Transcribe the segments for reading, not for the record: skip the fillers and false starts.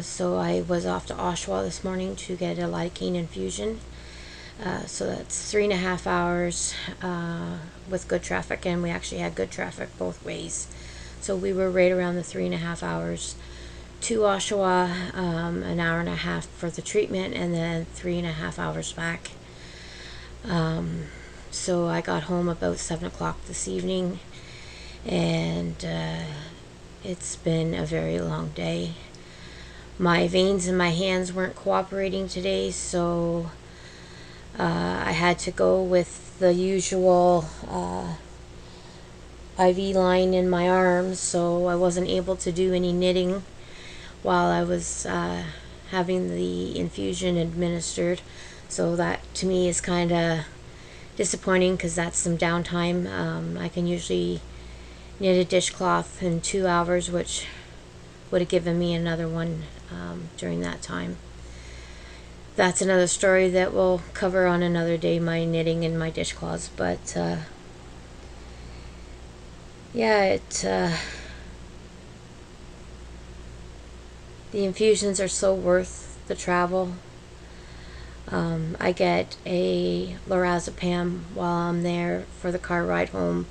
So I was off to Oshawa this morning to get a lidocaine infusion. So that's 3.5 hours with good traffic, and we actually had good traffic both ways. So we were right around the 3.5 hours to Oshawa, an hour and a half for the treatment, and then 3.5 hours back. So I got home about 7 o'clock this evening, and it's been a very long day. My veins in my hands weren't cooperating today, so I had to go with the usual IV line in my arms, so I wasn't able to do any knitting while I was having the infusion administered. So that to me is kind of disappointing because that's some downtime. I can usually knit a dishcloth in 2 hours, which would have given me another one during that time. That's another story that we'll cover on another day, my knitting and my dishcloths. But yeah, the infusions are so worth the travel. I get a lorazepam while I'm there for the car ride home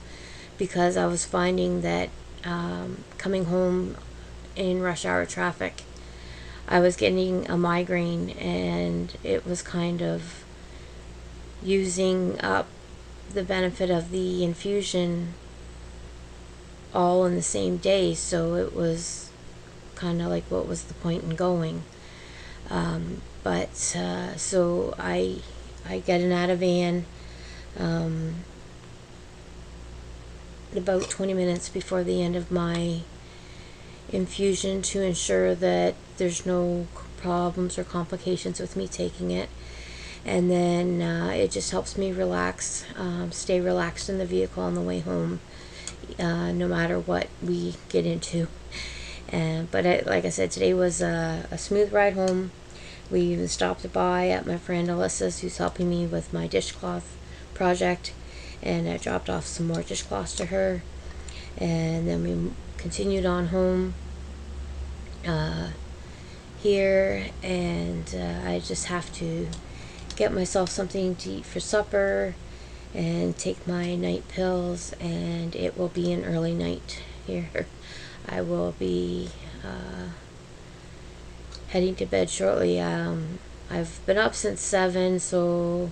because I was finding that coming home in rush hour traffic, I was getting a migraine, and it was kind of using up the benefit of the infusion all in the same day, so it was kind of like, what was the point in going? So I get an Ativan about 20 minutes before the end of my infusion to ensure that there's no problems or complications with me taking it. And then it just helps me relax, stay relaxed in the vehicle on the way home, no matter what we get into. Like I said, today was a smooth ride home. We even stopped by at my friend Alyssa's, who's helping me with my dishcloth project, and I dropped off some more dishcloths to her. And then we continued on home here, and I just have to get myself something to eat for supper and take my night pills, and it will be an early night here. I will be heading to bed shortly. I've been up since 7, so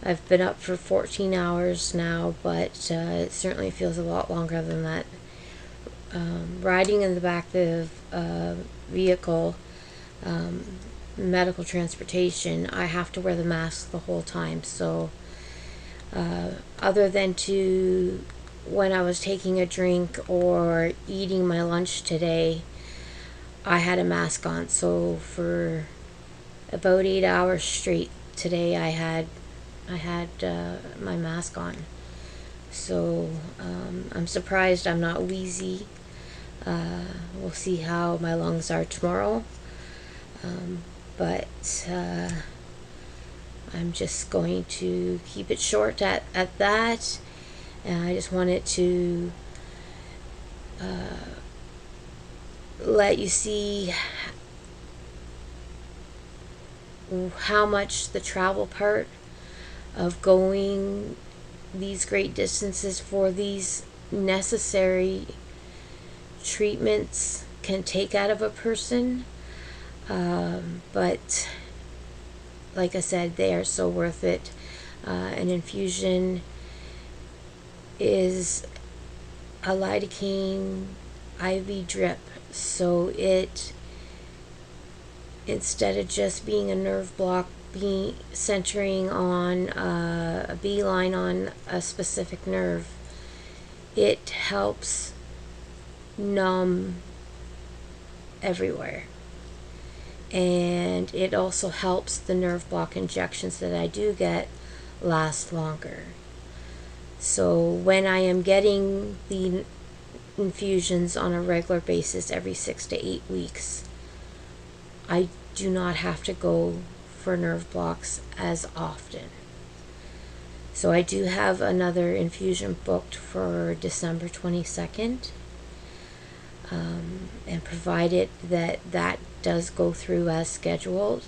I've been up for 14 hours now, but it certainly feels a lot longer than that. Riding in the back of the vehicle, medical transportation, I have to wear the mask the whole time. So other than when I was taking a drink or eating my lunch today, I had a mask on. So for about 8 hours straight today, I had my mask on. So I'm surprised I'm not wheezy. We'll see how my lungs are tomorrow. But I'm just going to keep it short at that. And I just wanted to let you see how much the travel part of going these great distances for these necessary treatments can take out of a person. But like I said, they are so worth it. An infusion is a lidocaine IV drip, so it, instead of just being a nerve block, being centering on a beeline on a specific nerve, it helps numb everywhere. And it also helps the nerve block injections that I do get last longer. So when I am getting the infusions on a regular basis every 6 to 8 weeks, I do not have to go for nerve blocks as often. So I do have another infusion booked for December 22nd. And provided that that does go through as scheduled,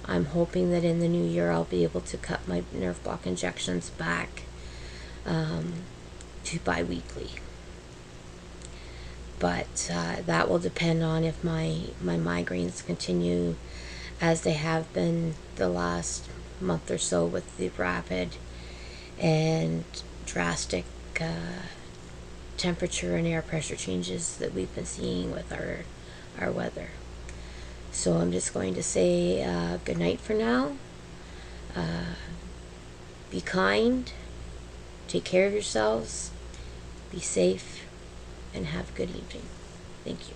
I'm hoping that in the new year I'll be able to cut my nerve block injections back to bi-weekly. But that will depend on if my migraines continue as they have been the last month or so, with the rapid and drastic temperature and air pressure changes that we've been seeing with our weather. So I'm just going to say good night for now. Be kind, take care of yourselves, be safe, and have a good evening. Thank you.